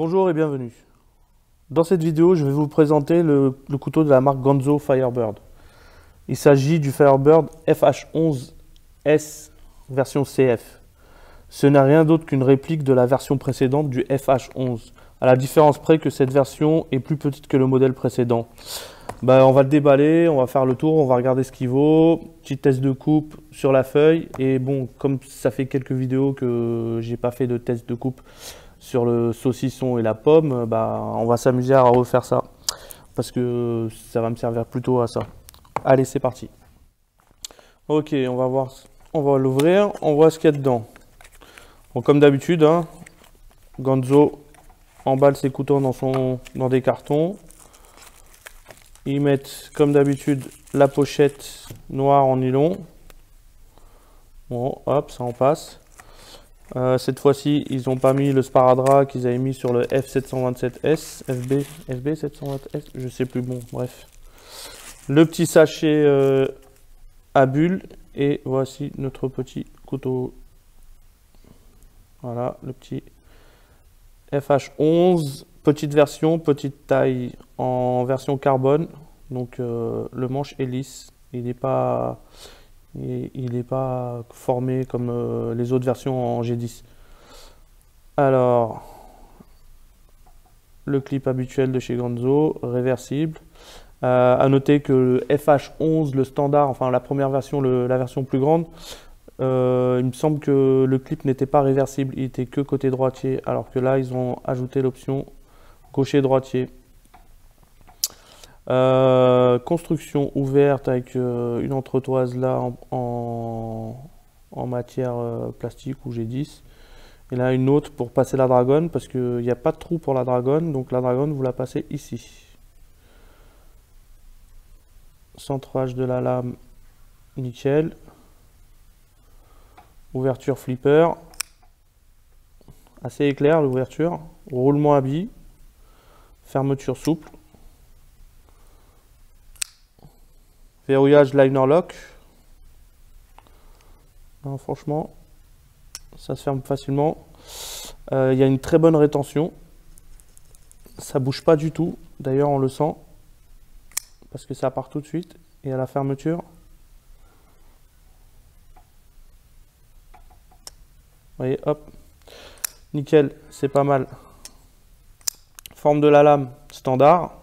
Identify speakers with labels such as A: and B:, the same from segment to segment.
A: Bonjour et bienvenue. Dans cette vidéo, je vais vous présenter le couteau de la marque Ganzo Firebird. Il s'agit du Firebird FH11S version CF. Ce n'est rien d'autre qu'une réplique de la version précédente du FH11, à la différence près que cette version est plus petite que le modèle précédent. On va le déballer, on va faire le tour, on va regarder ce qu'il vaut, petit test de coupe sur la feuille. Et bon, comme ça fait quelques vidéos que j'ai pas fait de test de coupe sur le saucisson et la pomme, on va s'amuser à refaire ça parce que ça va me servir plutôt à ça. Allez, c'est parti. Ok, on va voir, on va l'ouvrir, on voit ce qu'il y a dedans. Bon, comme d'habitude, hein, Ganzo emballe ses couteaux dans des cartons. Ils mettent comme d'habitude la pochette noire en nylon. Bon, hop, ça en passe. Cette fois-ci, ils n'ont pas mis le sparadrap qu'ils avaient mis sur le F727S, FB 720S, je sais plus, bon, bref. Le petit sachet à bulles, et voici notre petit couteau. Voilà, le petit FH11, petite version, petite taille en version carbone. Donc le manche est lisse, il n'est pas formé comme les autres versions en G10. Alors, le clip habituel de chez Ganzo, réversible. À noter que le FH11, le standard, enfin la première version, la version plus grande, il me semble que le clip n'était pas réversible, il était que côté droitier, alors que là ils ont ajouté l'option gaucher droitier. Construction ouverte avec une entretoise là en matière plastique ou G10. Et là une autre pour passer la dragonne, parce qu'il n'y a pas de trou pour la dragonne, donc la dragonne vous la passez ici. Centrage de la lame, nickel. Ouverture flipper, assez éclair l'ouverture. Roulement à billes, fermeture souple. Verrouillage liner lock. Non, franchement, ça se ferme facilement. Il y a une très bonne rétention. Ça bouge pas du tout. D'ailleurs, on le sent parce que ça part tout de suite. Et à la fermeture, vous voyez, hop, nickel, c'est pas mal. Forme de la lame standard,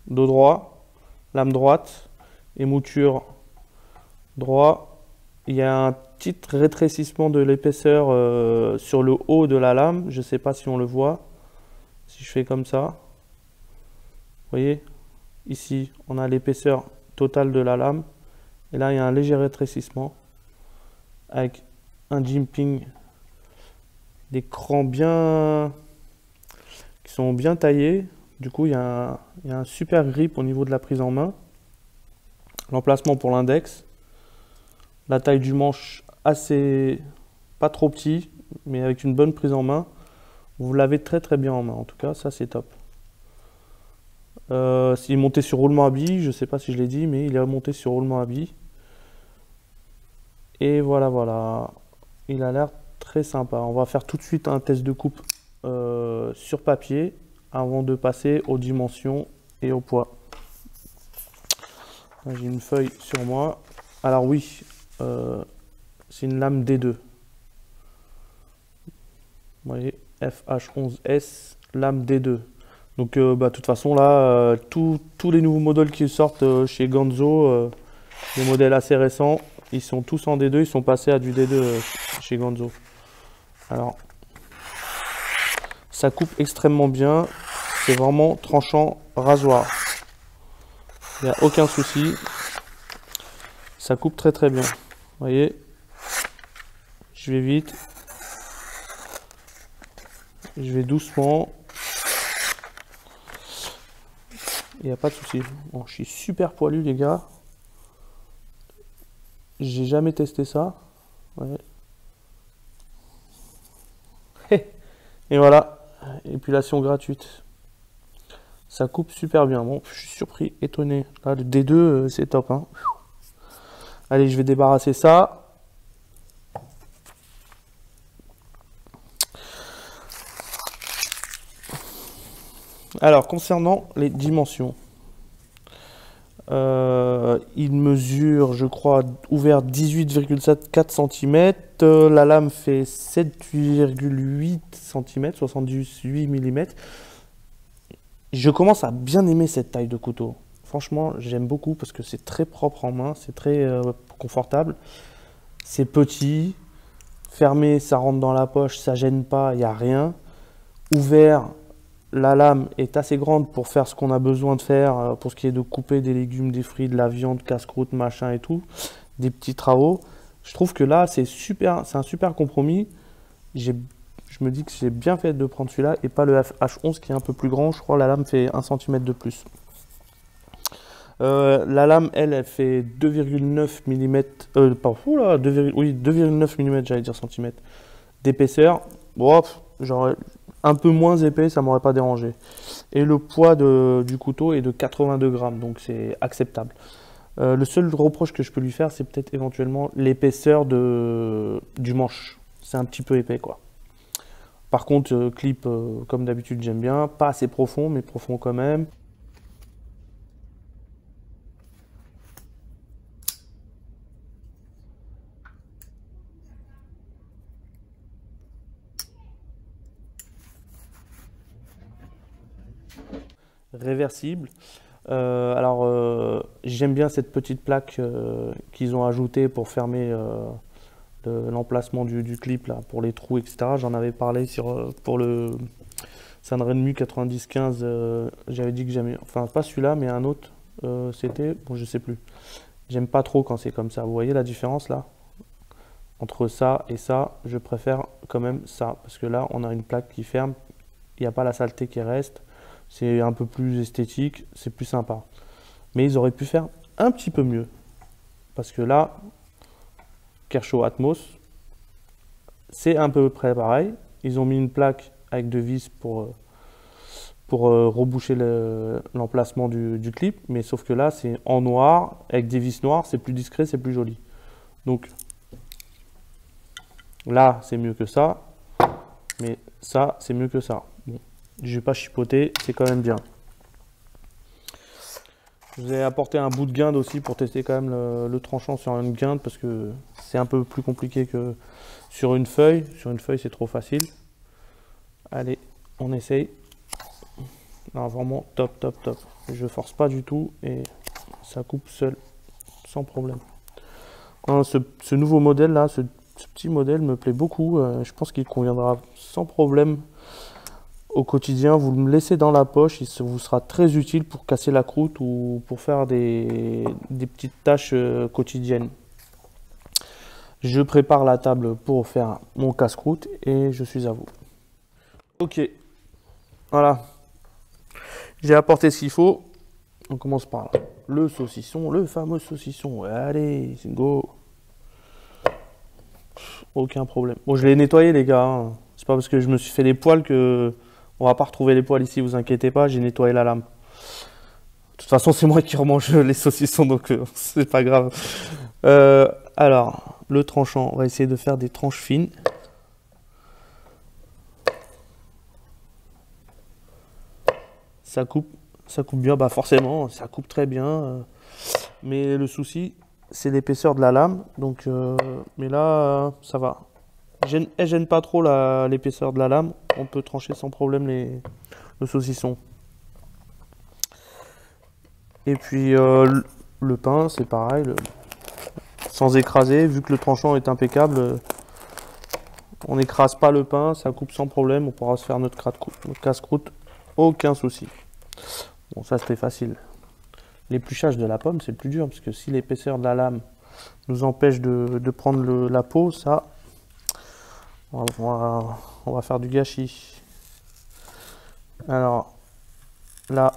A: dos droit, lame droite et mouture droit. Il y a un petit rétrécissement de l'épaisseur sur le haut de la lame. Je ne sais pas si on le voit. Si je fais comme ça, vous voyez, ici on a l'épaisseur totale de la lame. Et là il y a un léger rétrécissement avec un jimping, des crans qui sont bien taillés. Du coup il y a un super grip au niveau de la prise en main. L'emplacement pour l'index. La taille du manche assez, pas trop petit, mais avec une bonne prise en main. Vous l'avez très très bien en main, en tout cas, ça c'est top. S'il est monté sur roulement à billes, je ne sais pas si je l'ai dit, mais il est monté sur roulement à billes. Et voilà, il a l'air très sympa. On va faire tout de suite un test de coupe sur papier avant de passer aux dimensions et au poids. J'ai une feuille sur moi. Alors oui, c'est une lame D2. Vous voyez, FH11S, lame D2. Donc de toute façon là, tous les nouveaux modèles qui sortent chez Ganzo, les modèles assez récents, ils sont tous en D2, ils sont passés à du D2 chez Ganzo. Alors, ça coupe extrêmement bien, c'est vraiment tranchant rasoir. Il n'y a aucun souci, ça coupe très très bien. Vous voyez, je vais vite, je vais doucement. Il n'y a pas de souci. Bon, je suis super poilu les gars. J'ai jamais testé ça. Ouais. Et voilà, épilation gratuite. Ça coupe super bien. Bon, je suis surpris, étonné. Là, le D2, c'est top. Hein. Allez, je vais débarrasser ça. Alors, concernant les dimensions, il mesure, je crois, ouvert 18,4 cm. La lame fait 7,8 cm, 78 mm. Je commence à bien aimer cette taille de couteau. Franchement, j'aime beaucoup parce que c'est très propre en main, c'est très confortable. C'est petit, fermé, ça rentre dans la poche, ça gêne pas, il n'y a rien. Ouvert, la lame est assez grande pour faire ce qu'on a besoin de faire, pour ce qui est de couper des légumes, des fruits, de la viande, casse-croûte, machin et tout, des petits travaux. Je trouve que là, c'est un super compromis. Je me dis que j'ai bien fait de prendre celui-là et pas le H11 qui est un peu plus grand. Je crois que la lame fait 1 cm de plus. La lame, elle fait 2,9 mm, oui, 2,9 mm, j'allais dire centimètres, d'épaisseur. Bon, j'aurais un peu moins épais, ça m'aurait pas dérangé. Et le poids du couteau est de 82 grammes, donc c'est acceptable. Le seul reproche que je peux lui faire, c'est peut-être éventuellement l'épaisseur du manche. C'est un petit peu épais, quoi. Par contre, clip, comme d'habitude, j'aime bien. Pas assez profond, mais profond quand même. Réversible. J'aime bien cette petite plaque qu'ils ont ajoutée pour fermer l'emplacement du clip là, pour les trous, etc. J'en avais parlé pour le Sanrenmu 9015. J'avais dit que j'aimais, enfin pas celui-là, mais un autre. C'était, bon, je sais plus. J'aime pas trop quand c'est comme ça. Vous voyez la différence là? Entre ça et ça, je préfère quand même ça. Parce que là, on a une plaque qui ferme. Il n'y a pas la saleté qui reste. C'est un peu plus esthétique. C'est plus sympa. Mais ils auraient pu faire un petit peu mieux. Parce que là, Kershaw Atmos, c'est à peu près pareil. Ils ont mis une plaque avec deux vis pour reboucher l'emplacement du clip. Mais sauf que là, c'est en noir, avec des vis noires. C'est plus discret, c'est plus joli. Donc, là, c'est mieux que ça. Mais ça, c'est mieux que ça. Bon, je vais pas chipoter, c'est quand même bien. Je vous ai apporté un bout de guinde aussi pour tester quand même le tranchant sur une guinde parce que c'est un peu plus compliqué que sur une feuille. Sur une feuille, c'est trop facile. Allez, on essaye. Non, vraiment top, top, top. Je force pas du tout et ça coupe seul, sans problème. Non, ce nouveau modèle là, ce petit modèle me plaît beaucoup. Je pense qu'il conviendra sans problème au quotidien. Vous me laissez dans la poche, il vous sera très utile pour casser la croûte ou pour faire des petites tâches quotidiennes. Je prépare la table pour faire mon casse-croûte et je suis à vous. Ok, voilà. J'ai apporté ce qu'il faut. On commence par là. Le saucisson, le fameux saucisson. Allez, go. Aucun problème. Bon, je l'ai nettoyé les gars. Hein. C'est pas parce que je me suis fait les poils que on va pas retrouver les poils ici, vous inquiétez pas, j'ai nettoyé la lame. De toute façon, c'est moi qui remange les saucissons, donc c'est pas grave. Alors, le tranchant, on va essayer de faire des tranches fines. Ça coupe bien, bah forcément, ça coupe très bien. Mais le souci, c'est l'épaisseur de la lame. Donc, mais là, ça va. Elle gêne pas trop l'épaisseur de la lame. On peut trancher sans problème le saucisson. Et puis le pain, c'est pareil, sans écraser, vu que le tranchant est impeccable, on n'écrase pas le pain, ça coupe sans problème, on pourra se faire notre casse-croûte, aucun souci. Bon, ça c'était facile. L'épluchage de la pomme, c'est plus dur, parce que si l'épaisseur de la lame nous empêche de prendre la peau, ça, on va faire du gâchis. Alors, là,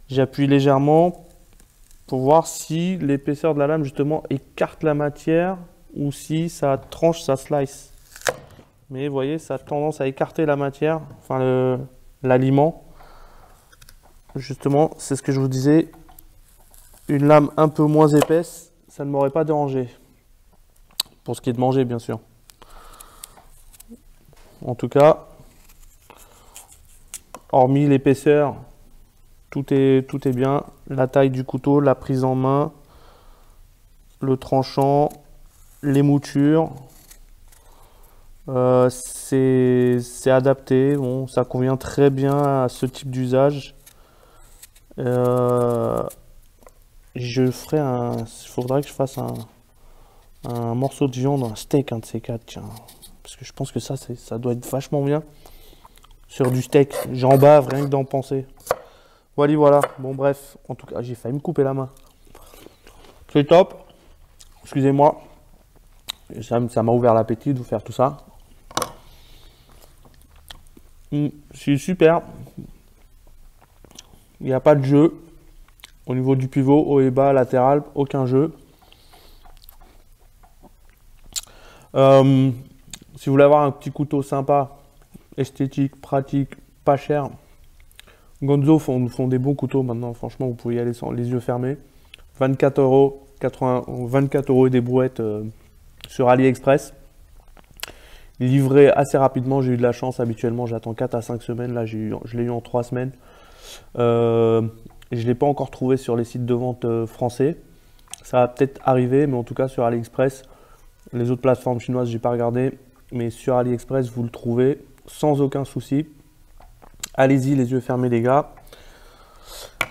A: j'appuie légèrement pour voir si l'épaisseur de la lame justement écarte la matière ou si ça tranche, ça slice. Mais vous voyez, ça a tendance à écarter la matière, enfin l'aliment. Justement, c'est ce que je vous disais. Une lame un peu moins épaisse, ça ne m'aurait pas dérangé. Pour ce qui est de manger, bien sûr. En tout cas, hormis l'épaisseur, tout est bien. La taille du couteau, la prise en main, le tranchant, les moutures. C'est adapté. Bon, ça convient très bien à ce type d'usage. Il faudrait que je fasse un morceau de viande, un steak, un de ces quatre, tiens. Parce que je pense que ça doit être vachement bien. Sur du steak, j'en bave rien que d'en penser. Voilà. Bon bref, en tout cas, j'ai failli me couper la main. C'est top. Excusez-moi. Ça m'a ouvert l'appétit de vous faire tout ça. C'est super. Il n'y a pas de jeu. Au niveau du pivot, haut et bas, latéral, aucun jeu. Si vous voulez avoir un petit couteau sympa, esthétique, pratique, pas cher, Gonzo font des bons couteaux maintenant. Franchement, vous pouvez y aller sans les yeux fermés. 24 €, 24 € et des brouettes sur AliExpress. Livré assez rapidement, j'ai eu de la chance. Habituellement, j'attends 4 à 5 semaines. Là, je l'ai eu en 3 semaines. Je ne l'ai pas encore trouvé sur les sites de vente français. Ça va peut-être arriver, mais en tout cas sur AliExpress, les autres plateformes chinoises, j'ai pas regardé, mais sur AliExpress, vous le trouvez sans aucun souci. Allez-y, les yeux fermés, les gars.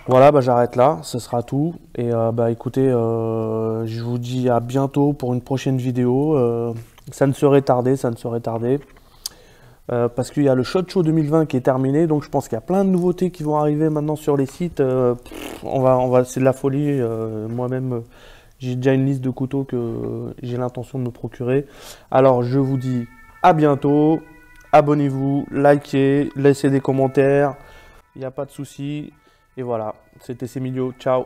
A: Voilà, j'arrête là, ce sera tout. Et écoutez, je vous dis à bientôt pour une prochaine vidéo. Ça ne serait tardé. Parce qu'il y a le SHOT Show 2020 qui est terminé, donc je pense qu'il y a plein de nouveautés qui vont arriver maintenant sur les sites. C'est de la folie. Moi-même, j'ai déjà une liste de couteaux que j'ai l'intention de me procurer. Alors, je vous dis à bientôt. Abonnez-vous, likez, laissez des commentaires. Il n'y a pas de souci. Et voilà, c'était Semilio. Ciao.